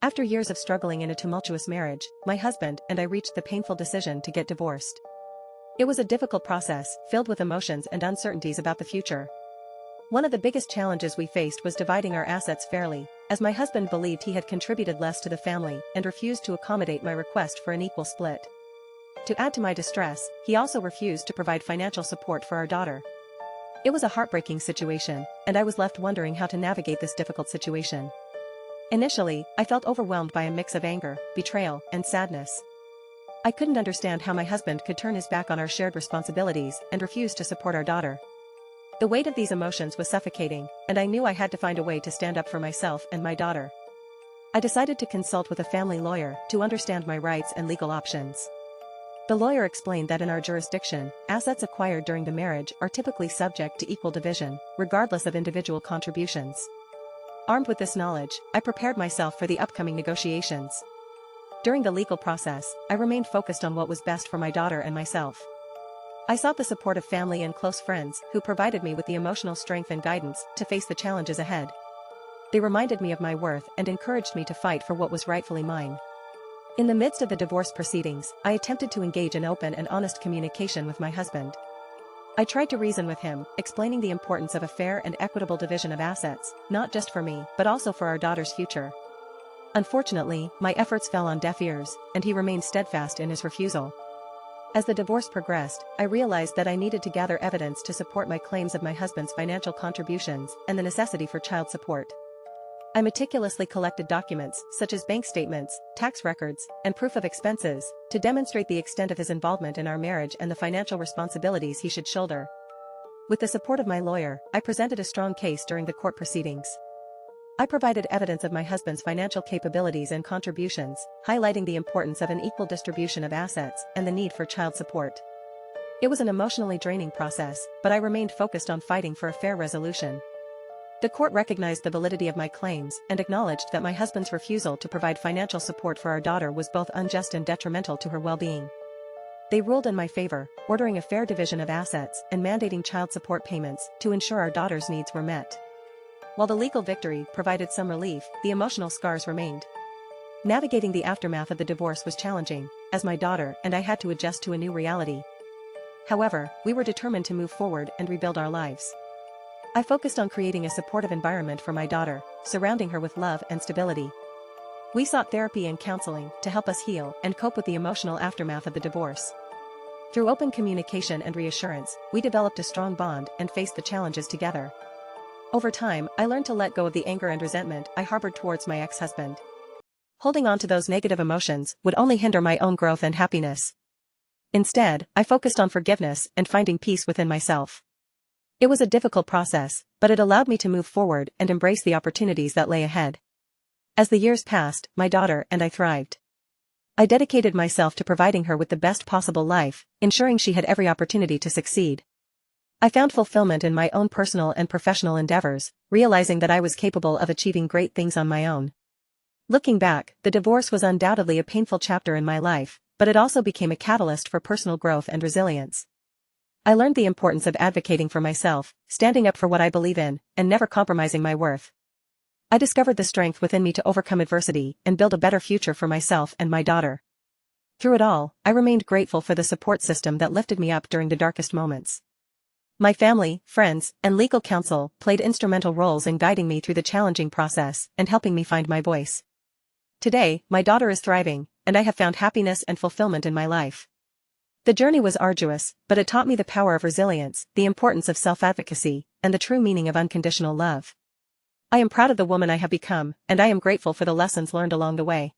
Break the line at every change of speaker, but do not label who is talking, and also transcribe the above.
After years of struggling in a tumultuous marriage, my husband and I reached the painful decision to get divorced. It was a difficult process, filled with emotions and uncertainties about the future. One of the biggest challenges we faced was dividing our assets fairly, as my husband believed he had contributed less to the family and refused to accommodate my request for an equal split. To add to my distress, he also refused to provide financial support for our daughter. It was a heartbreaking situation, and I was left wondering how to navigate this difficult situation. Initially, I felt overwhelmed by a mix of anger, betrayal, and sadness. I couldn't understand how my husband could turn his back on our shared responsibilities and refuse to support our daughter. The weight of these emotions was suffocating, and I knew I had to find a way to stand up for myself and my daughter. I decided to consult with a family lawyer to understand my rights and legal options. The lawyer explained that in our jurisdiction, assets acquired during the marriage are typically subject to equal division, regardless of individual contributions. Armed with this knowledge, I prepared myself for the upcoming negotiations. During the legal process, I remained focused on what was best for my daughter and myself. I sought the support of family and close friends who provided me with the emotional strength and guidance to face the challenges ahead. They reminded me of my worth and encouraged me to fight for what was rightfully mine. In the midst of the divorce proceedings, I attempted to engage in open and honest communication with my husband. I tried to reason with him, explaining the importance of a fair and equitable division of assets, not just for me, but also for our daughter's future. Unfortunately, my efforts fell on deaf ears, and he remained steadfast in his refusal. As the divorce progressed, I realized that I needed to gather evidence to support my claims of my husband's financial contributions and the necessity for child support. I meticulously collected documents, such as bank statements, tax records, and proof of expenses, to demonstrate the extent of his involvement in our marriage and the financial responsibilities he should shoulder. With the support of my lawyer, I presented a strong case during the court proceedings. I provided evidence of my husband's financial capabilities and contributions, highlighting the importance of an equal distribution of assets and the need for child support. It was an emotionally draining process, but I remained focused on fighting for a fair resolution. The court recognized the validity of my claims and acknowledged that my husband's refusal to provide financial support for our daughter was both unjust and detrimental to her well-being. They ruled in my favor, ordering a fair division of assets and mandating child support payments to ensure our daughter's needs were met. While the legal victory provided some relief, the emotional scars remained. Navigating the aftermath of the divorce was challenging, as my daughter and I had to adjust to a new reality. However, we were determined to move forward and rebuild our lives. I focused on creating a supportive environment for my daughter, surrounding her with love and stability. We sought therapy and counseling to help us heal and cope with the emotional aftermath of the divorce. Through open communication and reassurance, we developed a strong bond and faced the challenges together. Over time, I learned to let go of the anger and resentment I harbored towards my ex-husband. Holding on to those negative emotions would only hinder my own growth and happiness. Instead, I focused on forgiveness and finding peace within myself. It was a difficult process, but it allowed me to move forward and embrace the opportunities that lay ahead. As the years passed, my daughter and I thrived. I dedicated myself to providing her with the best possible life, ensuring she had every opportunity to succeed. I found fulfillment in my own personal and professional endeavors, realizing that I was capable of achieving great things on my own. Looking back, the divorce was undoubtedly a painful chapter in my life, but it also became a catalyst for personal growth and resilience. I learned the importance of advocating for myself, standing up for what I believe in, and never compromising my worth. I discovered the strength within me to overcome adversity and build a better future for myself and my daughter. Through it all, I remained grateful for the support system that lifted me up during the darkest moments. My family, friends, and legal counsel played instrumental roles in guiding me through the challenging process and helping me find my voice. Today, my daughter is thriving, and I have found happiness and fulfillment in my life. The journey was arduous, but it taught me the power of resilience, the importance of self-advocacy, and the true meaning of unconditional love. I am proud of the woman I have become, and I am grateful for the lessons learned along the way.